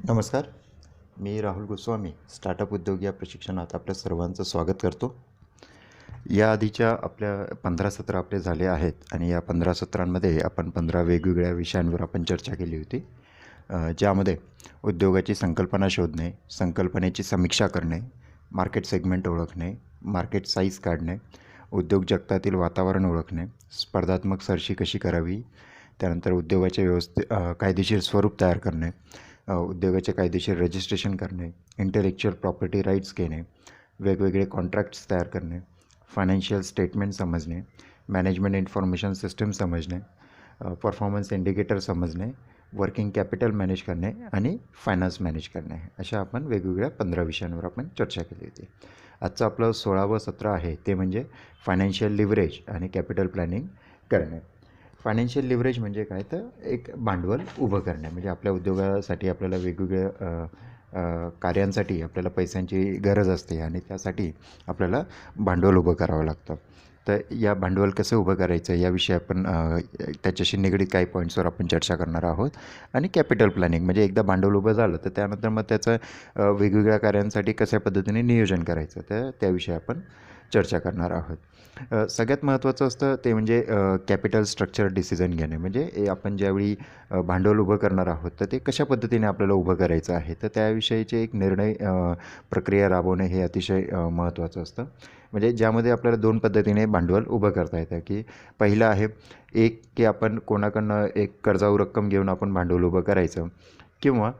नमस्कार. मी राहुल गोस्वामी स्टार्टअप उद्योग या प्रशिक्षणात आपल्या सर्वांचं स्वागत करतो. या आधीच्या आपल्या 15 सत्र आपले झाले आहेत आणि या 15 सत्रांमध्ये आपण 15 वेगवेगळ्या विषयांवर आपण चर्चा केली होती. ज्यामध्ये उद्योगाची संकल्पना शोधणे, संकल्पनेची समीक्षा करणे, मार्केट सेगमेंट ओळखणे, मार्केट साईज काढणे, उद्योग जगतातील वातावरण ओळखणे, स्पर्धात्मक सरशी कशी करावी, त्यानंतर उद्योगाचे कायदेशीर स्वरूप तयार करणे, उद्योगाचे कायदेशीर रजिस्ट्रेशन करणे, इंटेलेक्च्युअल प्रॉपर्टी राईट्स घेणे, वेगवेगळे कॉन्ट्रॅक्ट्स तयार करणे, फायनान्शियल स्टेटमेंट समजणे, मॅनेजमेंट इन्फॉर्मेशन सिस्टम समजणे, परफॉर्मन्स इंडिकेटर समजणे, वर्किंग कॅपिटल मॅनेज करणे आणि फायनान्स मॅनेज करणे, अशा आपण वेगवेगळ्या 15 विषयांवर आपण चर्चा केली होती. आजचं आपलं 16वं सत्र आहे ते म्हणजे फायनान्शियल लिव्हरेज आणि कॅपिटल प्लॅनिंग करणे. फायनान्शियल लिव्हरेज म्हणजे काय, तर एक भांडवल उभं करणे. म्हणजे आपल्या उद्योगासाठी आपल्याला वेगवेगळ्या कार्यांसाठी आपल्याला पैशांची गरज असते आणि त्यासाठी आपल्याला भांडवल उभं करावं लागतं. तर या भांडवल कसं उभं करायचं याविषयी आपण त्याच्याशी निगडीत काही पॉईंट्सवर आपण चर्चा करणार आहोत. आणि कॅपिटल प्लॅनिंग म्हणजे एकदा भांडवल उभं झालं तर त्यानंतर मग त्याचं वेगवेगळ्या कार्यांसाठी कशा पद्धतीने नियोजन करायचं तर त्याविषयी आपण चर्चा करणार आहोत. सगळ्यात महत्त्वाचं असतं ते म्हणजे कॅपिटल स्ट्रक्चर डिसिजन घेणे. म्हणजे आपण ज्यावेळी भांडवल उभं करणार आहोत तर ते कशा पद्धतीने आपल्याला उभं करायचं आहे तर त्याविषयीचे एक निर्णय प्रक्रिया राबवणे हे अतिशय महत्त्वाचं असतं. म्हणजे ज्यामध्ये आपल्याला 2 पद्धतीने भांडवल उभं करता येतं, की पहिलं आहे एक की आपण कोणाकडनं एक कर्जाऊ रक्कम घेऊन आपण भांडवल उभं करायचं, किंवा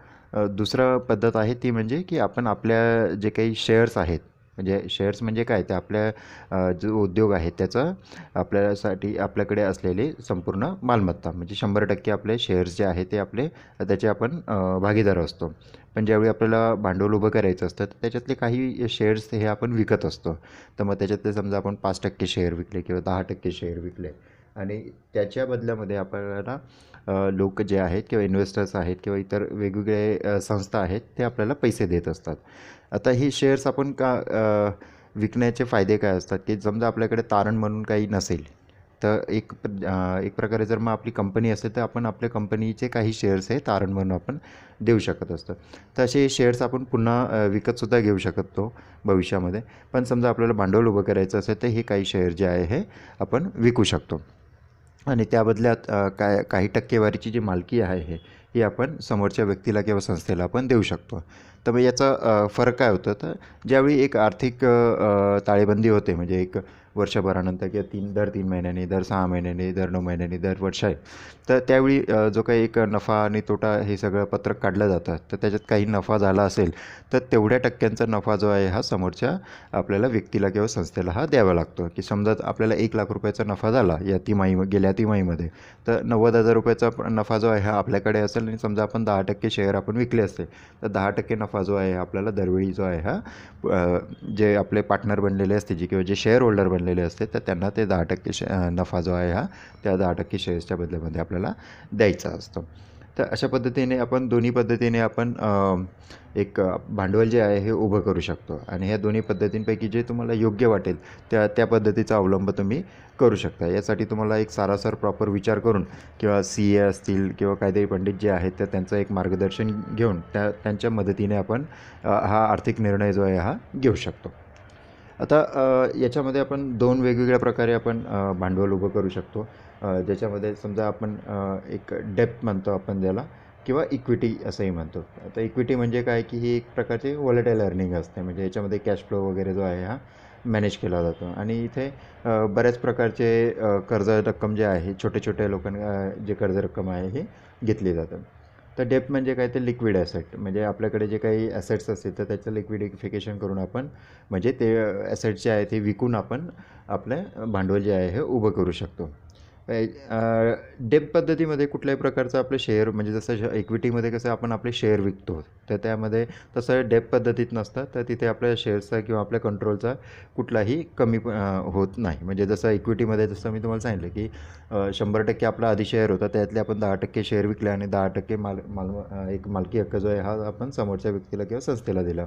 दुसरं पद्धत आहे ती म्हणजे की आपण आपल्या जे काही शेअर्स आहेत, म्हणजे शेअर्स म्हणजे काय, ते आपल्या जो उद्योग आहे त्याचं आपल्याकडे असलेली संपूर्ण मालमत्ता, म्हणजे 100% आपले शेअर्स जे आहे ते त्याचे आपण भागीदार असतो. पण ज्यावेळी आपल्याला भांडवल उभं करायचं असतं तर त्याच्यातले काही शेअर्स हे आपण विकत असतो. तर मग त्याच्यातले समजा आपण 5% शेअर विकले किंवा 10% शेअर विकले आणि त्याच्या बदल्यामध्ये आपल्याला लोक जे आहेत किंवा इन्व्हेस्टर्स आहेत किंवा इतर वेगवेगळे संस्था आहेत ते आपल्याला पैसे देत असतात. आता ही शेअर्स आपण विकण्याचे फायदे काय असतात, की समजा आपल्याकडे तारण म्हणून काही नसेल तर एक प्रकारे जर मग आपली कंपनी असेल तर आपण आपल्या कंपनीचे काही शेअर्स हे तारण म्हणून आपण देऊ शकत असतो. तर असे शेअर्स आपण पुन्हा विकतसुद्धा घेऊ शकतो भविष्यामध्ये. पण समजा आपल्याला भांडवल उभं करायचं असेल तर हे काही शेअर जे आहे हे आपण विकू शकतो आणि त्या बदल्यात काही टक्केवारीची जी मालकी आहे ही आपण समोरच्या व्यक्तीला किंवा संस्थेला आपण देऊ शकतो. तर मग याचा फरक काय होतं, तर ज्यावेळी एक आर्थिक ताळेबंदी होते, म्हणजे एक वर्षभरानंतर किंवा दर 3 महिन्यांनी, दर 6 महिन्यांनी, दर 9 महिन्यांनी, दर वर्षात, तर त्यावेळी जो काही एक नफा आणि तोटा हे सगळं पत्रक काढलं जातं. तर त्याच्यात काही नफा झाला असेल तर तेवढ्या टक्क्यांचा नफा जो आहे हा समोरच्या आपल्याला व्यक्तीला किंवा संस्थेला हा द्यावा लागतो. की समजा आपल्याला 1,00,000 रुपयाचा नफा झाला गेल्या तिमाहीमध्ये, तर 90,000 रुपयाचा नफा जो आहे हा आपल्याकडे असेल आणि समजा आपण 10% शेअर आपण विकले असते तर 10% नफा जो आहे आपल्याला दरवेळी जो आहे हा जे आपले पार्टनर बनलेले असते किंवा जे शेअर होल्डर बनलेले असते तर त्यांना ते 10% नफा जो आहे हा त्या 10% शेअर्सच्या बदल्यामध्ये आपल्याला द्यायचा असतो. तर अशा पद्धतीने आपण दोन्ही पद्धतीने आपण एक भांडवल जे आहे हे उभं करू शकतो आणि ह्या दोन्ही पद्धतींपैकी जे तुम्हाला योग्य वाटेल त्या पद्धतीचा अवलंब तुम्ही करू शकता. यासाठी तुम्हाला एक सारासार प्रॉपर विचार करून किंवा CA असतील किंवा कायदेशीर पंडित जे आहेत तर त्यांचं एक मार्गदर्शन घेऊन त्यांच्या मदतीने आपण हा आर्थिक निर्णय जो आहे हा घेऊ शकतो. आता याच्यामध्ये आपण 2 वेगवेगळ्या प्रकारे आपण भांडवल उभं करू शकतो. ज्याच्यामध्ये समजा आपण एक डेप्थ म्हणतो आपण त्याला, किंवा इक्विटी असंही म्हणतो. आता इक्विटी म्हणजे काय, की ही एक प्रकारची व्हॉलेटाईल अर्निंग असते. म्हणजे याच्यामध्ये कॅश फ्लो वगैरे जो आहे हा मॅनेज केला जातो आणि इथे बऱ्याच प्रकारचे कर्ज रक्कम जे आहे छोट्या लोकांना जे कर्ज रक्कम आहे हे घेतली जातं. तर डेप्थ म्हणजे काय, ते लिक्विड ॲसेट, म्हणजे आपल्याकडे जे काही ॲसेट्स असतील तर त्याचं लिक्विडिफिकेशन करून आपण, म्हणजे ते ॲसेट्स जे आहे ते विकून आपण आपलं भांडवल जे आहे हे उभं करू शकतो. डेप्थ पद्धतीमध्ये कुठल्याही प्रकारचं आपलं शेअर, म्हणजे जसं इक्विटीमध्ये कसं आपण आपले शेअर विकतो तर त्यामध्ये तसं डेप्थ पद्धतीत नसतं. तर तिथे आपल्या शेअर्सचा किंवा आपल्या कंट्रोलचा कुठलाही होत नाही. म्हणजे जसं इक्विटीमध्ये जसं मी तुम्हाला सांगितलं की 100% आपला आधी शेअर होता त्यातले आपण 10% शेअर विकले आणि 10% एक मालकी हक्क जो आहे हा आपण समोरच्या व्यक्तीला किंवा संस्थेला दिला.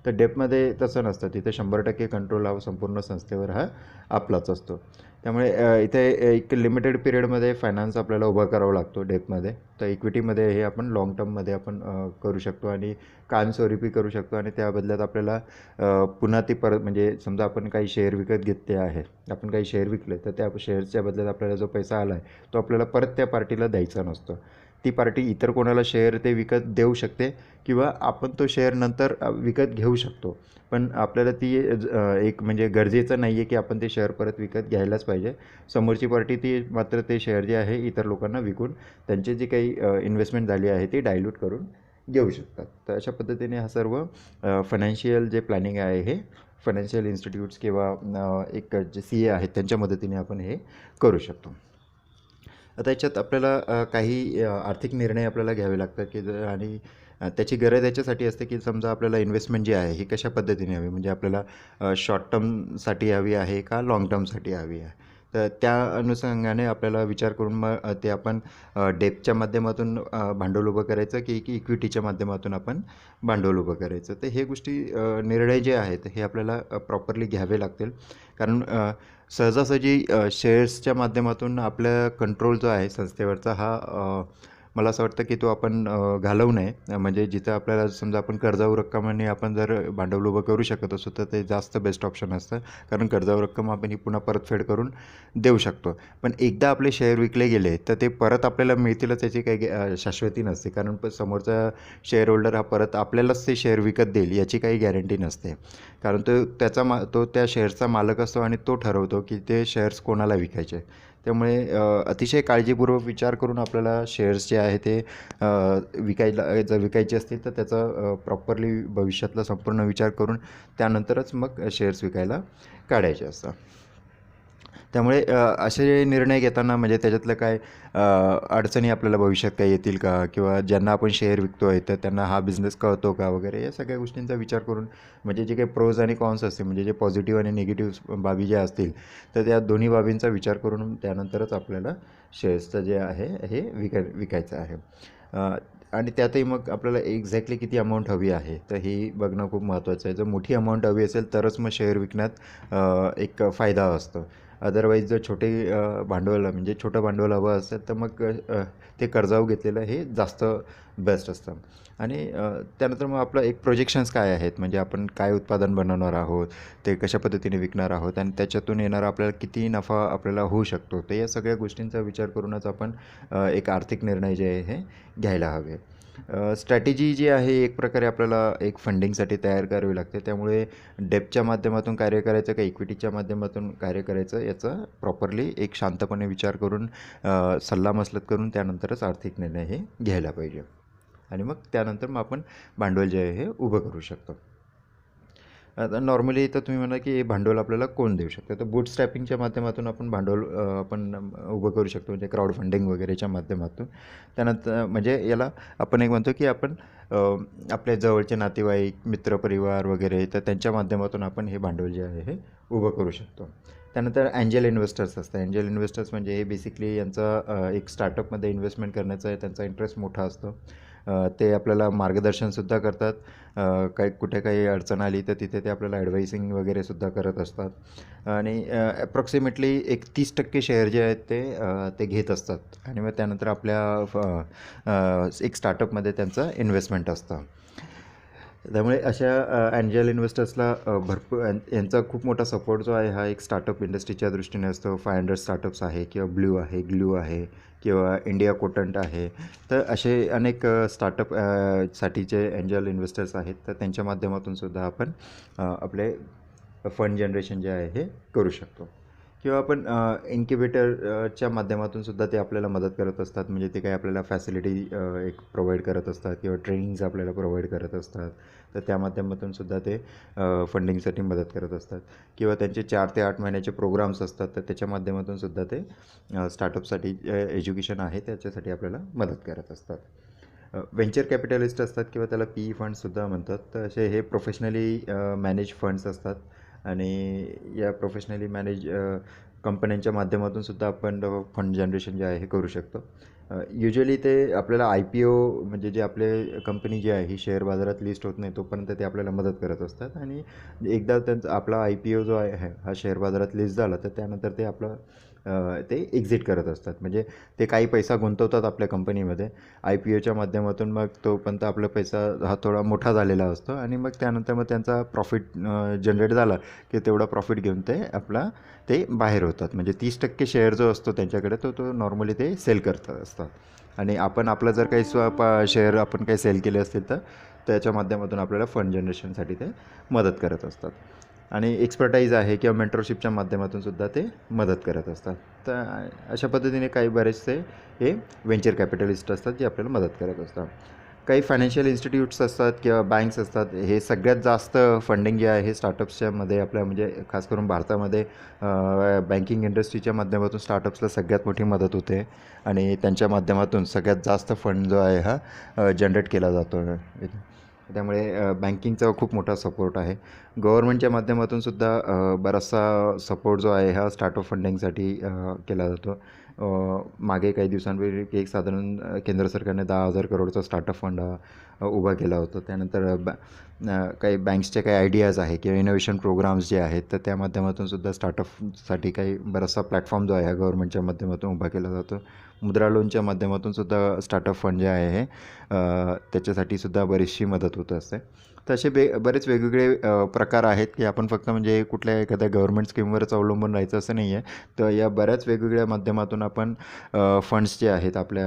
तर डेपमध्ये तसं नसतं, तिथे 100% कंट्रोल हा संपूर्ण संस्थेवर हा आपलाच असतो. त्यामुळे इथे एक लिमिटेड पिरियडमध्ये फायनान्स आपल्याला उभा करावा लागतो डेपमध्ये. तर इक्विटीमध्ये हे आपण लाँग टर्ममध्ये आपण करू शकतो आणि कायमस्वरूपी करू शकतो आणि त्या बदल्यात आपल्याला पुन्हा ती परत म्हणजे समजा आपण काही शेअर विकत घेतले आहे, आपण काही शेअर विकले तर त्या शेअर्सच्या बदल्यात आपल्याला जो पैसा आला आहे तो आपल्याला परत त्या पार्टीला द्यायचा नसतो. ती पार्टी इतर कोणाला शेअर ते विकत देऊ शकते किंवा आपण तो शेअर नंतर विकत घेऊ शकतो. पण आपल्याला ती एक म्हणजे गरजेचं नाही आहे की आपण ते शेअर परत विकत घ्यायलाच पाहिजे. समोरची पार्टी ती मात्र ते शेअर जे आहे इतर लोकांना विकून त्यांची जी काही इन्व्हेस्टमेंट झाली आहे ती डायल्यूट करून घेऊ शकतात. तर अशा पद्धतीने हा सर्व फायनान्शियल जे प्लॅनिंग आहे हे फायनान्शियल इन्स्टिट्यूट्स किंवा एक जे CA आहेत त्यांच्या मदतीने आपण हे करू शकतो. आता याच्यात आपल्याला काही आर्थिक निर्णय आपल्याला घ्यावे लागतात की आणि त्याची गरज याच्यासाठी असते की समजा आपल्याला इन्व्हेस्टमेंट जी आहे ही कशा पद्धतीने हवी, म्हणजे आपल्याला शॉर्ट टर्मसाठी हवी आहे का लाँग टर्मसाठी हवी आहे. तर त्या अनुषंगाने आपल्याला विचार करून मग ते आपण डेपच्या माध्यमातून भांडवल उभं करायचं की इक्विटीच्या माध्यमातून आपण भांडवल उभं करायचं. तर हे गोष्टी निर्णय जे आहेत हे आपल्याला प्रॉपरली घ्यावे लागतील. कारण सहजासहजी शेअर्सच्या माध्यमातून आपल्या कंट्रोल जो आहे संस्थेवरचा हा मला असं वाटतं की तो आपण घालवू नये. म्हणजे जिथं आपल्याला समजा आपण कर्जावर रक्कम आपण जर भांडवल उभं करू शकत असू तर ते जास्त बेस्ट ऑप्शन असतं. कारण कर्जावर रक्कम आपण ही पुन्हा परतफेड करून देऊ शकतो. पण एकदा आपले शेअर विकले गेले तर ते परत आपल्याला मिळतीलच याची काही शाश्वती नसते. कारण समोरचा शेअर होल्डर हा परत आपल्यालाच ते शेअर विकत देईल याची काही गॅरंटी नसते. कारण तो त्या शेअर्सचा मालक असतो आणि तो ठरवतो की ते शेअर्स कोणाला विकायचे. त्यामुळे अतिशय काळजीपूर्वक विचार करून आपल्याला शेअर्स जे आहे ते जर विकायचे असतील तर त्याचा प्रॉपरली भविष्यातला संपूर्ण विचार करून त्यानंतरच मग शेअर्स विकायला काढायचे असतात. त्यामुळे असे निर्णय घेताना म्हणजे त्याच्यातलं काय अडचणी आपल्याला भविष्यात काही येतील का, किंवा ज्यांना आपण शेअर विकतो आहे तर त्यांना हा बिझनेस कळतो का वगैरे, या सगळ्या गोष्टींचा विचार करून म्हणजे जे काही प्रोज आणि कॉन्स असतील म्हणजे जे पॉझिटिव्ह आणि निगेटिव्ह बाबी ज्या असतील तर त्या दोन्ही बाबींचा विचार करून त्यानंतरच आपल्याला शेअर्सचं जे आहे हे विकायचं आहे. आणि त्यातही मग आपल्याला एक्झॅक्टली किती अमाऊंट हवी आहे तर ही बघणं खूप महत्त्वाचं आहे. जर मोठी अमाऊंट हवी असेल तरच मग शेअर विकण्यात एक फायदा असतो. अदरवाईज जर भांडवल म्हणजे छोटं भांडवल हवं असेल तर मग ते कर्जावर घेतलेलं हे जास्त बेस्ट असतं. आणि त्यानंतर मग आपलं एक प्रोजेक्शन्स काय आहेत, म्हणजे आपण काय उत्पादन बनवणार आहोत, ते कशा पद्धतीने विकणार आहोत आणि त्याच्यातून येणारा आपल्याला किती नफा आपल्याला होऊ शकतो, तर या सगळ्या गोष्टींचा विचार करूनच आपण एक आर्थिक निर्णय जे आहे हे घ्यायला हवे. स्ट्रॅटेजी जी आहे एक प्रकारे आपल्याला एक फंडिंगसाठी तयार करावी लागते. त्यामुळे डेब्टच्या माध्यमातून कार्य करायचं का इक्विटीच्या माध्यमातून कार्य करायचं याचा प्रॉपरली एक शांतपणे विचार करून सल्लामसलत करून त्यानंतरच आर्थिक निर्णय हे घ्यायला पाहिजे. आणि मग त्यानंतर मग आपण भांडवल जे आहे हे उभं करू शकतो. आता नॉर्मली तर तुम्ही म्हणा की भांडवल आपल्याला कोण देऊ शकतं, तर बूटस्ट्रॅपिंगच्या माध्यमातून आपण भांडवल आपण उभं करू शकतो, म्हणजे क्राऊड फंडिंग वगैरेच्या माध्यमातून. त्यानंतर म्हणजे याला आपण एक म्हणतो की आपण आपल्या जवळचे नातेवाईक, मित्रपरिवार वगैरे तर त्यांच्या माध्यमातून आपण हे भांडवल जे आहे हे उभं करू शकतो. त्यानंतर एंजल इन्व्हेस्टर्स असतात. एंजल इन्व्हेस्टर्स म्हणजे हे बेसिकली यांचा एक स्टार्टअपमध्ये इन्व्हेस्टमेंट करण्याचा त्यांचा इंटरेस्ट मोठा असतो. ते आपल्याला मार्गदर्शनसुद्धा करतात. कुठे काही अडचण आली तर तिथे ते आपल्याला ॲडवायसिंग वगैरेसुद्धा करत असतात आणि ॲप्रॉक्सिमेटली एक 30% शेअर जे आहेत ते घेत असतात आणि मग त्यानंतर आपल्या एक स्टार्टअपमध्ये त्यांचं इन्व्हेस्टमेंट असतं. त्यामुळे अशा एंजल इन्व्हेस्टर्सला भरपूर यांचा खूप मोठा सपोर्ट जो आहे हा एक स्टार्टअप इंडस्ट्रीच्या दृष्टीने असतो. 500 स्टार्टअप्स आहे किंवा ब्लू आहे, ग्लू आहे किंवा इंडिया कोटंट आहे. तर असे अनेक स्टार्टअप साठीचे एंजल इन्व्हेस्टर्स आहेत, तर त्यांच्या माध्यमातून सुद्धा आपण आपले फंड जनरेशन जे आहे हे करू शकतो. किंवा आपण इन्क्युबेटरच्या माध्यमातून सुद्धा ते आपल्याला मदत करत असतात. म्हणजे ते काही आपल्याला फॅसिलिटी एक प्रोव्हाइड करत असतात किंवा ट्रेनिंग्ज आपल्याला प्रोव्हाइड करत असतात. तर त्या माध्यमातून सुद्धा ते फंडिंगसाठी मदत करत असतात किंवा त्यांचे 4 ते 8 महिन्याचे प्रोग्राम्स असतात, तर त्याच्या माध्यमातून सुद्धा ते स्टार्टअपसाठी एज्युकेशन आहे त्याच्यासाठी आपल्याला मदत करत असतात. व्हेंचर कॅपिटलिस्ट असतात किंवा त्याला PE फंड्ससुद्धा म्हणतात. तर असे हे प्रोफेशनली मॅनेज फंड्स असतात आणि या प्रोफेशनली मॅनेज कंपन्यांच्या माध्यमातून सुद्धा आपण फंड जनरेशन जे आहे हे करू शकतो. युजली ते आपल्याला IPO म्हणजे जे आपले कंपनी जी आहे ही शेअर बाजारात लिस्ट होत नाही तोपर्यंत ते आपल्याला मदत करत असतात आणि एकदा त्यांचा आपला IPO जो आहे हा शेअर बाजारात लिस्ट झाला तर त्यानंतर ते आपलं ते एक्झिट करत असतात. म्हणजे ते काही पैसा गुंतवतात आपल्या कंपनीमध्ये IPOच्या माध्यमातून, मग तोपर्यंत आपला पैसा हा थोडा मोठा झालेला असतो आणि मग त्यानंतर मग त्यांचा प्रॉफिट जनरेट झाला की तेवढा प्रॉफिट घेऊन ते बाहेर होतात. म्हणजे 30% शेअर जो असतो त्यांच्याकडे तो नॉर्मली ते सेल करत असतात आणि आपण आपलं जर काही शेअर आपण काही सेल केले असतील तर त्याच्या माध्यमातून आपल्याला फंड जनरेशनसाठी ते मदत करत असतात आणि एक्सपर्टाईज आहे किंवा मेंटरशिपच्या माध्यमातून सुद्धा ते मदत करत असतात. तर अशा पद्धतीने काही बरेचसे हे व्हेंचर कॅपिटलिस्ट असतात जे आपल्याला मदत करत असतात. काही फायनान्शियल इन्स्टिट्यूट्स असतात किंवा बँक्स असतात. हे सगळ्यात जास्त फंडिंग जे आहे हे स्टार्टअप्सच्यामध्ये आपल्या म्हणजे खास करून भारतामध्ये बँकिंग इंडस्ट्रीच्या माध्यमातून स्टार्टअप्सला सगळ्यात मोठी मदत होते आणि त्यांच्या माध्यमातून सगळ्यात जास्त फंड जो आहे हा जनरेट केला जातो. त्यामुळे बँकिंगचा खूप मोठा सपोर्ट आहे. गव्हर्नमेंटच्या माध्यमातून सुद्धा बराचसा सपोर्ट जो आहे हा स्टार्टअप फंडिंगसाठी केला जातो. मागे काही दिवसांपूर्वी एक साधारण केंद्र सरकारने 10,000 करोडचा स्टार्टअप फंड उभा केला होता. त्यानंतर काही बँक्सचे काही आयडियाज आहे किंवा इनोव्हेशन प्रोग्राम्स जे आहेत तर त्या माध्यमातून सुद्धा स्टार्टअपसाठी काही बराचसा प्लॅटफॉर्म जो आहे हा गव्हर्नमेंटच्या माध्यमातून उभा केला जातो. मुद्रा लोनच्या माध्यमातून सुद्धा स्टार्टअप फंड जे आहे हे त्याच्यासाठी सुद्धा बरीचशी मदत होत असते. तर असे बरेच वेगवेगळे प्रकार आहेत की आपण फक्त म्हणजे कुठल्या एखाद्या गव्हर्नमेंट स्कीमवरच अवलंबून राहायचं असं नाही आहे. तर या बऱ्याच वेगवेगळ्या माध्यमातून आपण फंड्स जे आहेत आपल्या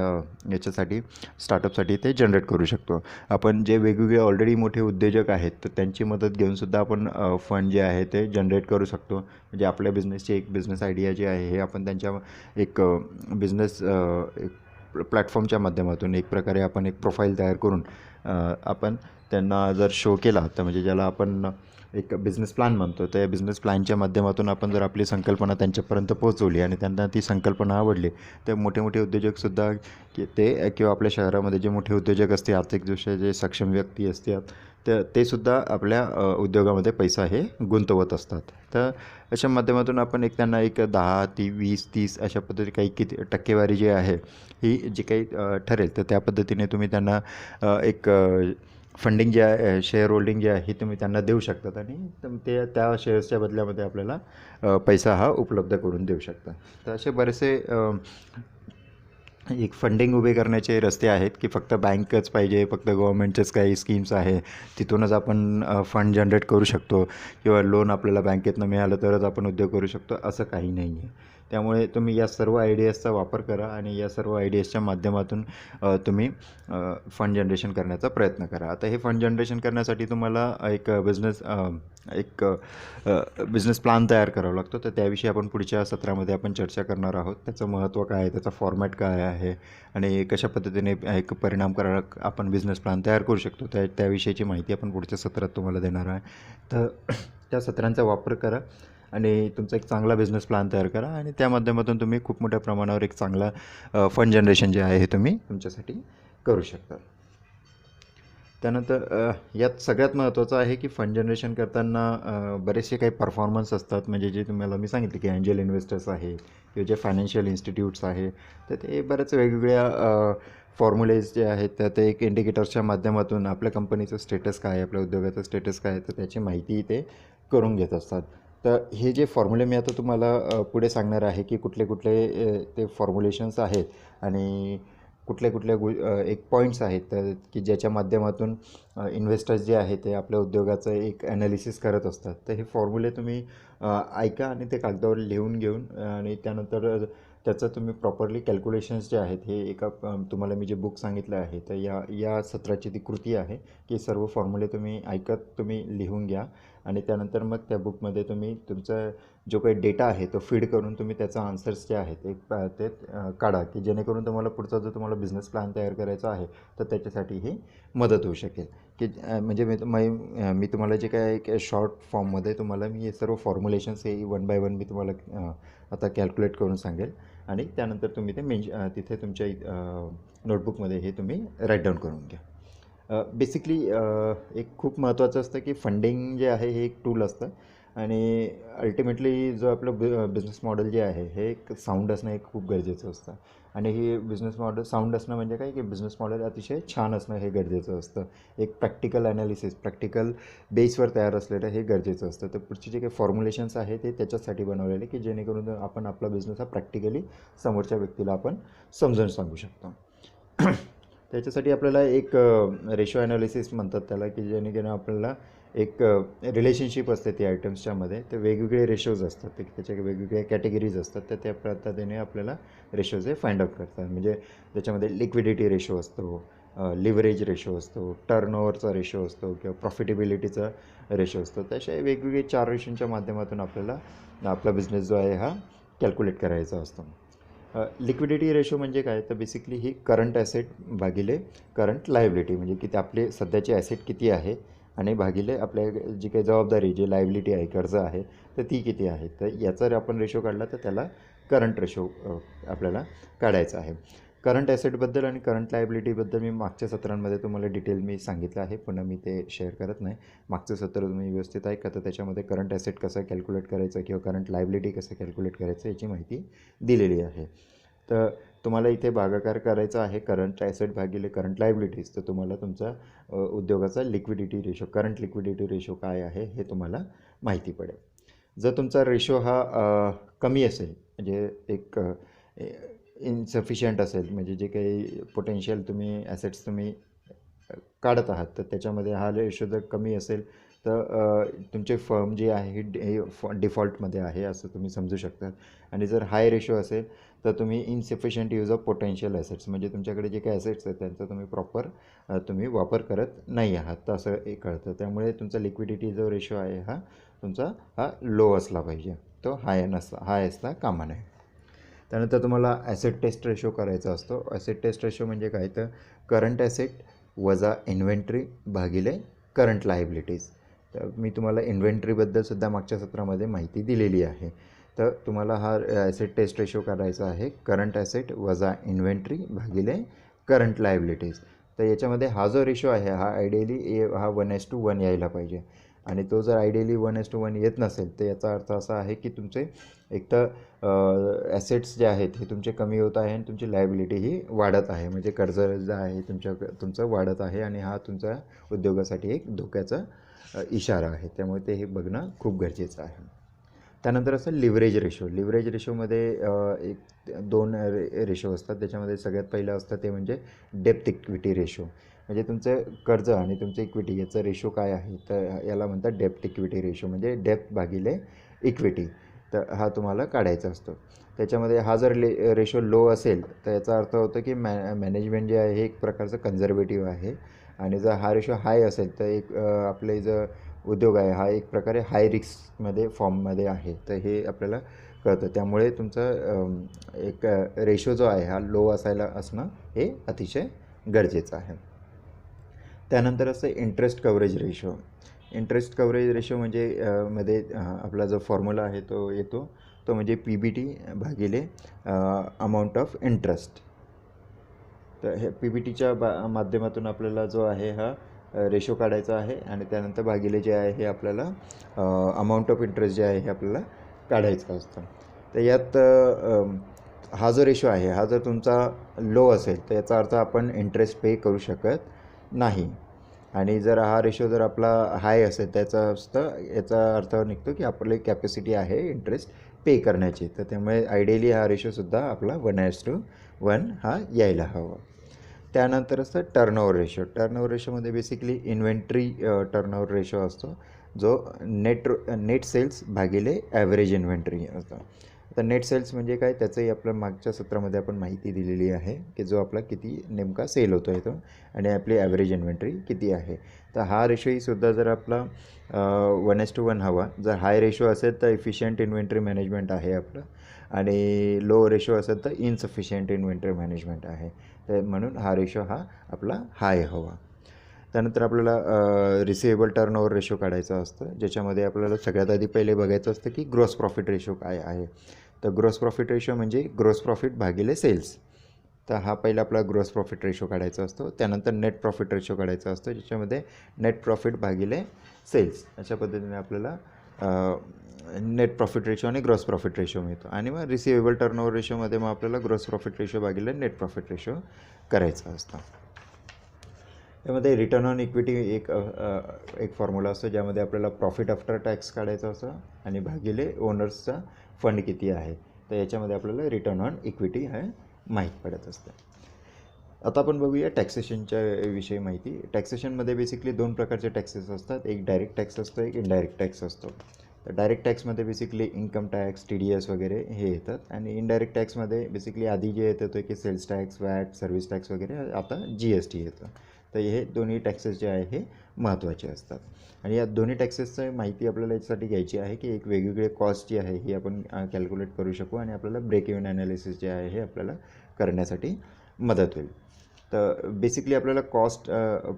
याच्यासाठी स्टार्टअपसाठी ते जनरेट करू शकतो. आपण जे वेगवेगळे ऑलरेडी मोठे उद्योजक आहेत तर त्यांची मदत घेऊनसुद्धा आपण फंड जे आहे ते जनरेट करू शकतो. म्हणजे आपल्या बिझनेसची एक बिझनेस आयडिया जी आहे हे आपण त्यांच्या एक बिझनेस एक प्लॅटफॉर्मच्या माध्यमातून एक प्रकारे आपण एक प्रोफाईल तयार करून आपण त्यांना जर शो केला तर म्हणजे ज्याला आपण एक बिझनेस प्लॅन म्हणतो तर या बिझनेस प्लॅनच्या माध्यमातून आपण जर आपली संकल्पना त्यांच्यापर्यंत पोहोचवली आणि त्यांना ती संकल्पना आवडली तर मोठे मोठे उद्योजकसुद्धा की ते किंवा आपल्या शहरामध्ये जे मोठे उद्योजक असतील आर्थिकदृष्ट्या जे सक्षम व्यक्ती असतात तर ते सुद्धा आपल्या उद्योगामध्ये पैसा हे गुंतवत असतात. तर अशा माध्यमातून आपण एक त्यांना एक 10 ती 20 30 अशा पद्धती काही किती टक्केवारी जी आहे ही जी काही ठरेल तर त्या पद्धतीने तुम्ही त्यांना एक फंडिंग जे आहे शेअर होल्डिंग जे आहे हे तुम्ही त्यांना देऊ शकतात आणि ते त्या शेअर्सच्या बदल्यामध्ये आपल्याला पैसा हा उपलब्ध करून देऊ शकता. तर असे बरेचसे एक फंडिंग उभे करण्याचे रस्ते आहेत की फक्त बँकच पाहिजे, फक्त गव्हर्नमेंटचेच काही स्कीम्स आहे तिथूनच आपण फंड जनरेट करू शकतो किंवा लोन आपल्याला बँकेतनं मिळालं तरच आपण उद्योग करू शकतो असं काही नाही आहे. त्यामुळे तुम्ही या सर्व आयडियाजचा वापर करा आणि या सर्व आयडियाजच्या माध्यमातून तुम्ही फंड जनरेशन करण्याचा प्रयत्न करा. आता हे फंड जनरेशन करण्यासाठी तुम्हाला एक बिझनेस प्लॅन तयार करावा लागतो. तर त्याविषयी आपण पुढच्या सत्रामध्ये आपण चर्चा करणार आहोत. त्याचं महत्त्व काय आहे, त्याचा फॉर्मॅट काय आहे आणि कशा पद्धतीने एक परिणामकारक आपण बिझनेस प्लॅन तयार करू शकतो त्याविषयीची माहिती आपण पुढच्या सत्रात तुम्हाला देणार आहे. तर त्या सत्रांचा वापर करा आणि तुमचा एक चांगला बिझनेस प्लॅन तयार करा आणि त्या माध्यमातून तुम्ही खूप मोठ्या प्रमाणावर एक चांगला फंड जनरेशन जे आहे हे तुम्ही तुमच्यासाठी करू शकता. त्यानंतर यात सगळ्यात महत्त्वाचं आहे की फंड जनरेशन करताना बरेचसे काही परफॉर्मन्स असतात. म्हणजे जे तुम्हाला मी सांगितले की एंजल इन्व्हेस्टर्स आहे किंवा जे फायनान्शियल इन्स्टिट्यूट्स आहे तर ते बऱ्याच वेगवेगळ्या फॉर्म्युलेज जे आहेत तर ते एक इंडिकेटर्सच्या माध्यमातून आपल्या कंपनीचं स्टेटस काय आहे, आपल्या उद्योगाचं स्टेटस काय आहे तर त्याची माहिती ते करून घेत असतात. तर हे जे फॉर्म्युले मी आता तुम्हाला पुढे सांगणार आहे की कुठले कुठले ते फॉर्म्युलेशन्स आहेत आणि कुठल्या कुठल्या एक पॉईंट्स आहेत तर की ज्याच्या माध्यमातून इन्व्हेस्टर्स जे आहेत ते आपल्या उद्योगाचं एक ॲनालिसिस करत असतात. तर हे फॉर्म्युले तुम्ही ऐका आणि ते कागदावर लिहून घेऊन आणि त्यानंतर त्याचं तुम्ही प्रॉपरली कॅल्क्युलेशन्स जे आहेत हे एका तुम्हाला मी जे बुक सांगितलं आहे तर या सत्राची ती कृती आहे की सर्व फॉर्म्युले तुम्ही ऐकत तुम्ही लिहून घ्या आणि त्यानंतर मग त्या बुकमध्ये तुम्ही तुमचा जो काही डेटा आहे तो फीड करून तुम्ही त्याचा आन्सर्स जे आहेत ते काढा की जेणेकरून तुम्हाला पुढचा जो तुम्हाला बिझनेस प्लॅन तयार करायचा आहे तर त्याच्यासाठी ही मदत होऊ शकेल. की म्हणजे मी तुम्हाला जे काय एक शॉर्ट फॉर्ममध्ये तुम्हाला मी हे सर्व फॉर्म्युलेशन्स हे 1 बाय 1 मी तुम्हाला आता कॅल्क्युलेट करून सांगेल आणि त्यानंतर तुम्ही ते तिथे तुमच्या नोटबुकमध्ये हे तुम्ही राईट डाऊन करून घ्या. बेसिकली एक खूप महत्त्वाचं असतं की फंडिंग जे आहे हे एक टूल असतं आणि अल्टिमेटली जो आपलं बिझनेस मॉडेल जे आहे हे एक साऊंड असणं हे खूप गरजेचं असतं. आणि हे बिझनेस मॉडेल साऊंड असणं म्हणजे काय की बिझनेस मॉडेल अतिशय छान असणं हे गरजेचं असतं. एक प्रॅक्टिकल ॲनालिसिस, प्रॅक्टिकल बेसवर तयार असलेलं हे गरजेचं असतं. तर पुढचे जे काही फॉर्म्युलेशन्स आहे ते त्याच्यासाठी बनवलेले की जेणेकरून आपण आपला बिझनेस हा प्रॅक्टिकली समोरच्या व्यक्तीला आपण समजावून सांगू शकतो. त्याच्यासाठी आपल्याला एक रेशो ॲनालिसिस म्हणतात त्याला, की जेणेकरून आपल्याला एक रिलेशनशिप असते ती आयटम्सच्यामध्ये. ते वेगवेगळे रेशोज असतात, ते त्याच्या वेगवेगळ्या कॅटेगरीज असतात. तर त्या पद्धतीने आपल्याला रेशोज हे फाइंड आउट करतात. म्हणजे त्याच्यामध्ये लिक्विडिटी रेशो असतो, लिव्हरेज रेशो असतो, टर्नओव्हरचा रेशो असतो किंवा प्रॉफिटेबिलिटीचा रेशो असतो. तशा वेगवेगळे 4 रेशोंच्या माध्यमातून आपल्याला आपला बिझनेस जो आहे हा कॅल्क्युलेट करायचा असतो. लिक्विडिटी रेशो म्हणजे काय, तर बेसिकली ही करंट ॲसेट भागिले करंट लायबिलिटी, म्हणजे की ते आपले सध्याचे ॲसेट किती आहे आणि भागिले आपल्या जी काही जबाबदारी, जी लायबिलिटी आहे, कर्ज आहे, तर ती किती आहे. तर याचा जर आपण रेशो काढला तर त्याला करंट रेशो आपल्याला काढायचा आहे. करंट ॲसेटबद्दल आणि करंट लायबिलिटीबद्दल मी मागच्या सत्रांमध्ये तुम्हाला डिटेल मी सांगितलं आहे, पुन्हा मी ते शेअर करत नाही. मागचं सत्र तुम्ही व्यवस्थित ऐका, तर त्याच्यामध्ये करंट ॲसेट कसं कॅल्क्युलेट करायचं किंवा करंट लायबिलिटी कसं कॅल्क्युलेट करायचं याची माहिती दिलेली आहे. तर तुम्हाला इथे भागाकार करायचा आहे करंट ॲसेट भागिले करंट लायबिलिटीज. तर तुम्हाला तुमचा उद्योगाचा liquidity ratio, current liquidity ratio काय आहे हे तुम्हाला माहिती पडेल. जर तुमचा रेशो हा कमी असेल, म्हणजे एक इनसफिशियंट असेल, म्हणजे जे काही पोटेन्शियल तुम्ही ॲसेट्स तुम्ही काढत आहात, तर त्याच्यामध्ये हा रेशो जर कमी असेल तर तुमची फर्म जी आहे ही डिफॉल्टमध्ये आहे असं तुम्ही समजू शकता. आणि जर हाय रेशो असेल तर तुम्ही insufficient use of potential assets, म्हणजे तुमच्याकडे जे काही ॲसेट्स आहेत त्यांचा तुम्ही प्रॉपर तुम्ही वापर करत नाही आहात, तर असं एक कळतं. त्यामुळे तुमचा लिक्विडिटी जो रेशो आहे हा तुमचा हा लो असला पाहिजे, तो हाय असता कामा नये. त्यानंतर तुम्हाला ॲसेट टेस्ट रेशो करायचा असतो. ॲसेट टेस्ट रेशो म्हणजे काय, तर करंट ॲसेट वजा इन्व्हेंटरी भागिले करंट लायबिलिटीज. तर मी तुम्हाला इन्व्हेंटरीबद्दलसुद्धा मागच्या सत्रामध्ये माहिती दिलेली आहे. तर तुम्हाला हा ॲसेट टेस्ट रेशो करायचा आहे करंट ॲसेट वजा इन्व्हेंटरी भागिले करंट लायबिलिटीज. तर याच्यामध्ये हा जो रेशो आहे हा आयडियली हा 1:1 यायला पाहिजे. आणि तो जर आयडियली 1:1 येत नसेल तर याचा अर्थ असा आहे की तुमचे एक तर ॲसेट्स जे आहेत हे तुमचे कमी होत आहे आणि तुमची लायबिलिटी ही वाढत आहे, म्हणजे कर्ज जे आहे तुमचं वाढत आहे आणि हा तुमचा उद्योगासाठी एक धोक्याचा इशारा आहे. त्यामुळे ते हे बघणं खूप गरजेचं आहे. त्यानंतर असं लिव्हरेज रेशो. लिव्हरेज रेशोमध्ये एक 2 रेशो असतात. त्याच्यामध्ये सगळ्यात पहिलं असतं ते म्हणजे डेप्थ इक्विटी रेशो. म्हणजे तुमचं कर्ज आणि तुमचं इक्विटी याचा रेशो काय आहे, तर याला म्हणतात डेप्थ इक्विटी रेशो, म्हणजे डेप्थ भागिले इक्विटी. तर हा तुम्हाला काढायचा असतो. त्याच्यामध्ये हा जर रेशो लो असेल तर याचा अर्थ होतो की मॅनेजमेंट जे आहे हे एक प्रकारचं कन्झर्वेटिव्ह आहे. आणि जर हा रेशो हाय असेल तर एक आपले जर उद्योग आहे हा एक प्रकारे हाय रिस्कमध्ये फॉर्ममध्ये आहे, तर हे आपल्याला कळतं. त्यामुळे तुमचं एक रेशो जो आहे हा लो असणं हे अतिशय गरजेचं आहे. त्यानंतर असं interest coverage ratio. Interest coverage ratio म्हणजे मध्ये आपला जो फॉर्म्युला आहे तो येतो, तो म्हणजे PBT भागिले अमाऊंट ऑफ इंटरेस्ट. तर हे PBTच्या माध्यमातून आपल्याला जो आहे हा रेशो काढायचा आहे आणि त्यानंतर भागिले जे आहे हे आपल्याला अमाऊंट ऑफ इंटरेस्ट जे आहे हे आपल्याला काढायचं असतं. तर यात हा जो रेशो आहे हा जर तुमचा लो असेल तर याचा अर्थ आपण इंटरेस्ट पे करू शकत नाही. आणि जर हा रेशो जर आपला हाय असेल तर याचा अर्थ निघतो की आपली कॅपॅसिटी आहे इंटरेस्ट पे करण्याची. तर त्यामुळे आयडियली हा रेशोसुद्धा आपला 1:1 हा यायला हवा. त्यानंतर असतं टर्नओव्हर रेशो. टर्नओव्हर रेशोमध्ये बेसिकली इन्व्हेंटरी टर्नओव्हर रेशो असतो, जो नेट सेल्स भागिले ॲव्हरेज इन्व्हेंटरी असतो. आता नेट सेल्स म्हणजे काय, त्याचंही आपल्या मागच्या सत्रामध्ये आपण माहिती दिलेली आहे की जो आपला किती नेमका सेल होतो आहे तो आणि आपली ॲव्हरेज इन्व्हेंटरी किती आहे. तर हा रेशोहीसुद्धा जर आपला 1:1 हवा. जर हाय रेशो असेल तर इफिशियंट इन्व्हेंटरी मॅनेजमेंट आहे आपलं, आणि लो रेशो असेल तर इनसफिशियंट इन्व्हेंटरी मॅनेजमेंट आहे. तर म्हणून हा रेशो हा आपला हाय हवा. त्यानंतर आपल्याला रिसिवेबल टर्नओव्हर रेशो काढायचा असतं, ज्याच्यामध्ये आपल्याला सगळ्यात आधी पहिले बघायचं असतं की ग्रॉस प्रॉफिट रेशो काय आहे. तर ग्रॉस प्रॉफिट रेशो म्हणजे ग्रॉस प्रॉफिट भागिले सेल्स. तर हा पहिला आपला ग्रॉस प्रॉफिट रेशो काढायचा असतो. त्यानंतर नेट प्रॉफिट रेशो काढायचा असतो, ज्याच्यामध्ये नेट प्रॉफिट भागिले सेल्स अशा पद्धतीने आपल्याला नेट प्रॉफिट रेशो आणि ग्रॉस प्रॉफिट रेशो मिळतो. आणि मग रिसिवेबल टर्नओव्हर रेशोमध्ये मग आपल्याला ग्रॉस प्रॉफिट रेशो भागिले नेट प्रॉफिट रेशो करायचा असतो. यामध्ये रिटर्न ऑन इक्विटी एक फॉर्म्युला असतो, ज्यामध्ये आपल्याला प्रॉफिट आफ्टर टॅक्स काढायचा असतो आणि भागिले ओनर्सचा फंड किती आहे. तर याच्यामध्ये आपल्याला रिटर्न ऑन इक्विटी हे माहीत पडत असतं. आता आपण बघूया टॅक्सेशनच्या विषयी माहिती. टॅक्सेशनमध्ये बेसिकली 2 प्रकारचे टॅक्सेस असतात. एक डायरेक्ट टॅक्स असतो, एक इनडायरेक्ट टॅक्स असतो. तर डायरेक्ट टॅक्समध्ये बेसिकली इन्कम टॅक्स, TDS वगैरे हे येतात. आणि इनडायरेक्ट टॅक्समध्ये बेसिकली आधी जे येतं ते की sales tax, VAT, service tax वगैरे, आता GST येतं. तर हे दोन्ही टॅक्सेस जे आहे हे महत्त्वाचे असतात. आणि या दोन्ही टॅक्सेसची माहिती आपल्याला याच्यासाठी घ्यायची आहे की एक वेगवेगळे कॉस्ट जी आहे ही आपण कॅल्क्युलेट करू शकू आणि आपल्याला ब्रेक इव्हन ॲनालिसिस जे आहे हे आपल्याला करण्यासाठी मदत होईल. तर बेसिकली आपल्याला कॉस्ट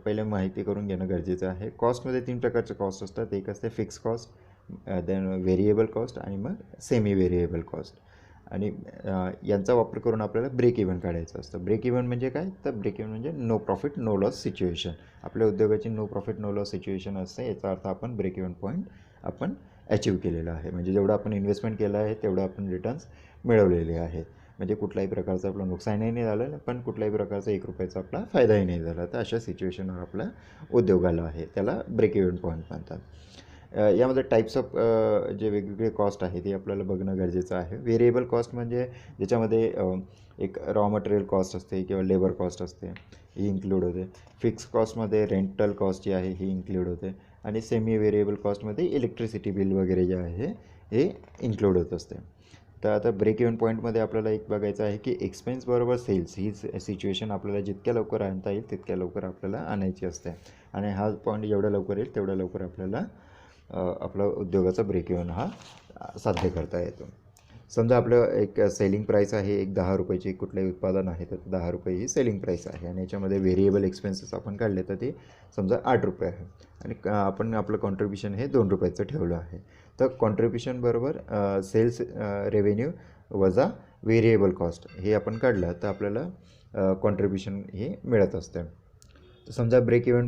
पहिले माहिती करून घेणं गरजेचं आहे. कॉस्टमध्ये 3 प्रकारचे कॉस्ट असतात. एक असते fix cost, then variable cost आणि मग सेमी व्हेरिएबल कॉस्ट. आणि यांचा वापर करून आपल्याला ब्रेक इव्हन काढायचं असतं. ब्रेक इव्हन म्हणजे काय? तर ब्रेक इव्हन म्हणजे no profit no loss situation. आपल्या उद्योगाची no profit no loss situation असते. याचा अर्थ आपण ब्रेक इव्हन पॉईंट आपण अचीव केलेला आहे. म्हणजे जेवढं आपण इन्व्हेस्टमेंट केलं आहे तेवढं आपण रिटर्न्स मिळवलेले आहेत. म्हणजे कुठल्याही प्रकारचं आपलं नुकसानही नाही झालं, पण कुठल्याही प्रकारचा 1 रुपयाचा आपला फायदाही नाही झाला. तर अशा सिच्युएशनवर आपल्या उद्योगाला आहे त्याला ब्रेक इव्हन पॉईंट म्हणतात. यामध्ये टाईप्स ऑफ जे वेगवेगळे कॉस्ट आहे ते आपल्याला बघणं गरजेचं आहे. व्हेरिएबल कॉस्ट म्हणजे ज्याच्यामध्ये एक रॉ मटेरियल कॉस्ट असते किंवा लेबर कॉस्ट असते, ही इन्क्लूड होते. फिक्स कॉस्टमध्ये रेंटल कॉस्ट जी आहे ही इन्क्लूड होते. आणि सेमी व्हेरिएबल कॉस्टमध्ये इलेक्ट्रिसिटी बिल वगैरे जे आहे हे इन्क्लूड होत असते. तर आता ब्रेक इव्हन पॉईंटमध्ये आपल्याला एक बघायचं आहे की एक्सपेन्स बरोबर सेल्स ही सिच्युएशन आपल्याला जितक्या लवकर आणता येईल तितक्या लवकर आपल्याला आणायची असते. आणि हा पॉईंट जेवढा लवकर येईल तेवढ्या लवकर आपल्याला आपला उद्योगाचा ब्रेक इव्हन हा साध्य करता येतो. समजा आपलं एक सेलिंग प्राईस आहे एक 10 रुपयाची कुठलंही उत्पादन आहे तर 10 रुपये ही सेलिंग प्राईस आहे. आणि याच्यामध्ये व्हेरिएबल एक्सपेन्सेस आपण काढले तर ते समजा 8 रुपये आहे. आणि आपण आपलं कॉन्ट्रिब्युशन हे 2 रुपयाचं ठेवलं आहे. तर कॉन्ट्रिब्युशन बरोबर सेल्स रेव्हेन्यू वजा व्हेरिएबल कॉस्ट हे आपण काढलं तर आपल्याला कॉन्ट्रिब्युशन हे मिळत असते. समजा ब्रेक इव्हन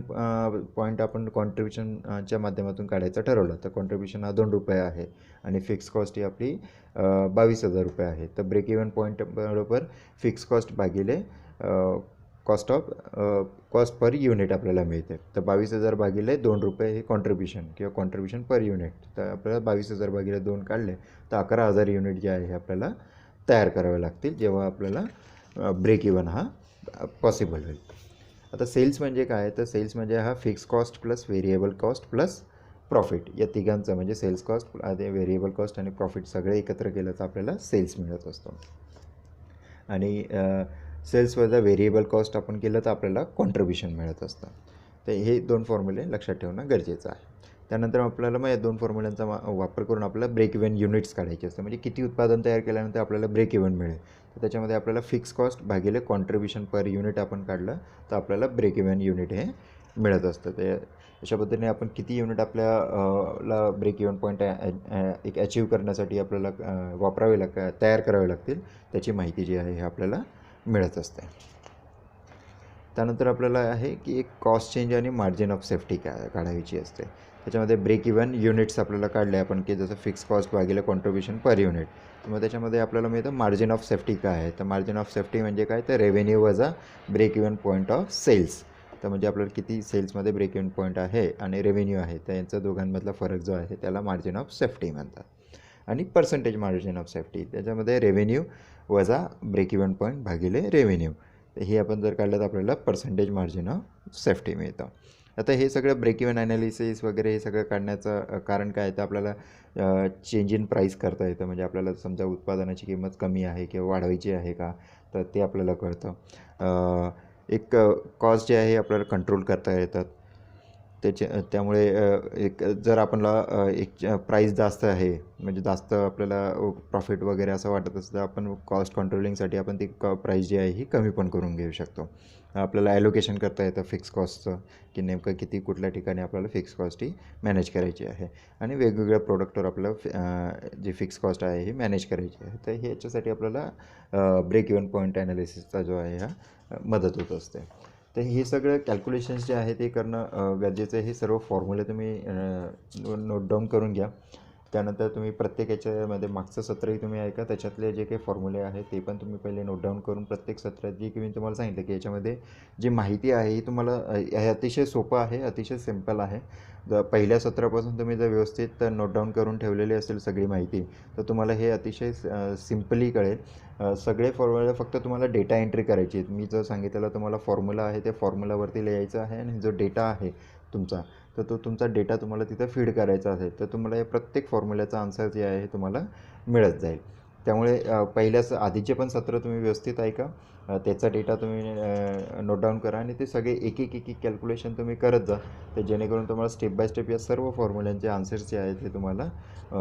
पॉईंट आपण कॉन्ट्रिब्युशनच्या माध्यमातून काढायचं ठरवलं तर कॉन्ट्रिब्युशन हा 2 रुपये आहे आणि फिक्स कॉस्ट ही आपली 22,000 रुपये आहे. तर ब्रेक इव्हन पॉईंट बरोबर फिक्स कॉस्ट भागिले कॉस्ट पर युनिट आपल्याला मिळते. तर 22,000 भागिले 2 रुपये हे कॉन्ट्रिब्युशन किंवा कॉन्ट्रिब्युशन पर युनिट. तर आपल्याला 22,000 भागिले 2 काढले तर 11,000 युनिट जे आहे हे आपल्याला तयार करावे लागतील जेव्हा आपल्याला ब्रेक इव्हन हा पॉसिबल होईल. आता सेल्स म्हणजे काय? तर सेल्स म्हणजे हा fix cost plus variable cost plus profit या तिघांचं म्हणजे सेल्स कॉस्ट आधी व्हेरिएबल कॉस्ट आणि प्रॉफिट सगळे एकत्र केलं तर आपल्याला सेल्स मिळत असतो. आणि सेल्स वजा व्हेरिएबल कॉस्ट आपण केलं तर आपल्याला कॉन्ट्रिब्युशन मिळत असतं. तर हे 2 फॉर्म्युले लक्षात ठेवणं गरजेचं आहे. त्यानंतर आपल्याला मग या 2 फॉर्म्युल्यांचा वापर करून आपल्याला ब्रेक इव्हन युनिट्स काढायचे असतं. म्हणजे किती उत्पादन तयार केल्यानंतर आपल्याला ब्रेक इव्हन मिळेल. तर त्याच्यामध्ये आपल्याला फिक्स कॉस्ट भागिले कॉन्ट्रिब्युशन पर युनिट आपण काढलं तर आपल्याला ब्रेक इव्हन युनिट हे मिळत असतं. तर अशा पद्धतीने आपण किती युनिट आपल्याला ब्रेक इव्हन पॉईंट एक अचीव करण्यासाठी आपल्याला तयार करावे लागतील त्याची माहिती जी आहे हे आपल्याला मिळत असते. त्यानंतर आपल्याला आहे की एक कॉस्ट चेंज आणि मार्जिन ऑफ सेफ्टी काढायची असते. त्याच्यामध्ये ब्रेक इव्हन युनिट्स आपल्याला काढले आपण की जसं फिक्स कॉस्ट भागिले कॉन्ट्रिब्युशन पर युनिट. तर मग त्याच्यामध्ये आपल्याला मिळतं मार्जिन ऑफ सेफ्टी काय आहे. तर मार्जिन ऑफ सेफ्टी म्हणजे काय? तर रेव्हेन्यू वजा break even point of sales. तर म्हणजे आपल्याला किती सेल्समध्ये ब्रेक इव्हन पॉईंट आहे आणि रेव्हेन्यू आहे तर यांचा दोघांमधला फरक जो आहे त्याला मार्जिन ऑफ सेफ्टी म्हणतात. आणि पर्सेंटेज मार्जिन ऑफ सेफ्टी त्याच्यामध्ये रेव्हेन्यू वजा ब्रेक इव्हन पॉईंट भागिले रेव्हेन्यू. हे आपण जर काढलं तर आपल्याला पर्सेंटेज मार्जिन ऑफ सेफ्टी मिळतं. आता हे सगळं ब्रेक इव्हन ॲनालिसिस वगैरे हे सगळं काढण्याचं कारण काय? तर आपल्याला चेंज इन प्राईस करता येतं. म्हणजे आपल्याला समजा उत्पादनाची किंमत कमी आहे किंवा वाढवायची आहे का तर ते आपल्याला कळतं. एक कॉस्ट जे आहे आपल्याला कंट्रोल करता येतात. त्यामुळे एक जर आपल्याला एक प्राईस जास्त आहे म्हणजे जास्त आपल्याला प्रॉफिट वगैरे असं वाटत असतं तर आपण कॉस्ट कंट्रोलिंगसाठी आपण ती प्राईस जी आहे ही कमी पण करून घेऊ शकतो. आपल्याला ॲलोकेशन करता येतं फिक्स कॉस्टचं की नेमकं किती कुठल्या ठिकाणी आपल्याला फिक्स कॉस्ट ही मॅनेज करायची आहे. आणि वेगवेगळ्या प्रोडक्टवर आपल्याला जी फिक्स कॉस्ट आहे ही मॅनेज करायची आहे. तर ह्याच्यासाठी आपल्याला ब्रेक इव्हन पॉईंट ॲनालिसिसचा जो आहे हा मदत होत असते. तर हे सगळं कॅल्क्युलेशन्स जे आहे ते करणं गरजेचं आहे. हे सर्व फॉर्म्युले तुम्ही नोट डाऊन करून घ्या. त्यानंतर तुम्ही प्रत्येक याच्यामध्ये मागचं सत्रही तुम्ही ऐका. त्याच्यातले जे काही फॉर्म्युले आहेत ते पण तुम्ही पहिले नोट डाऊन करून प्रत्येक सत्रात जी की मी तुम्हाला सांगितलं की याच्यामध्ये जी माहिती आहे ही तुम्हाला हे अतिशय सोपं आहे, अतिशय सिम्पल आहे. पहिल्या सत्रापासून तुम्ही जर व्यवस्थित नोट डाऊन करून ठेवलेली असेल सगळी माहिती, तर तुम्हाला हे अतिशय सिम्पली कळेल. सगळे फॉर्म्युला फक्त तुम्हाला डेटा एंट्री करायची आहेत. मी जो सांगितलेला तुम्हाला फॉर्म्युला आहे त्या फॉर्म्युलावरती लिहायचं आहे आणि जो डेटा आहे तुमचा, तर तो तुमचा डेटा तुम्हाला तिथं फीड करायचा असेल तर तुम्हाला या प्रत्येक फॉर्म्युल्याचा आन्सर जे आहे तुम्हाला मिळत जाईल. त्यामुळे पहिल्याच आधीचे पण सत्र तुम्ही व्यवस्थित ऐका. त्याचा डेटा तुम्ही नोट डाऊन करा आणि ते सगळे एक एक कॅल्क्युलेशन तुम्ही करत जा. तर जेणेकरून तुम्हाला स्टेप बाय स्टेप या सर्व फॉर्म्युल्यांचे आन्सर्स जे आहेत ते तुम्हाला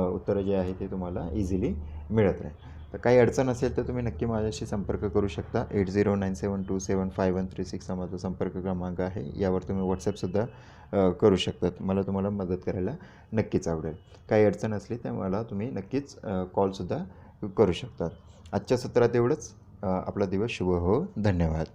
उत्तरं जे आहे ते तुम्हाला इझिली मिळत राहील. तर काही अडचण असेल तर तुम्ही नक्की माझ्याशी संपर्क करू शकता. 8097275136 हा माझा संपर्क क्रमांक आहे. यावर तुम्ही व्हॉट्सॲपसुद्धा करू शकतात. मला तुम्हाला मदत करायला नक्कीच आवडेल. काही अडचण असली तर मला तुम्ही नक्कीच कॉलसुद्धा करू शकतात. आजच्या सत्रात एवढंच. आपला दिवस शुभ हो. धन्यवाद.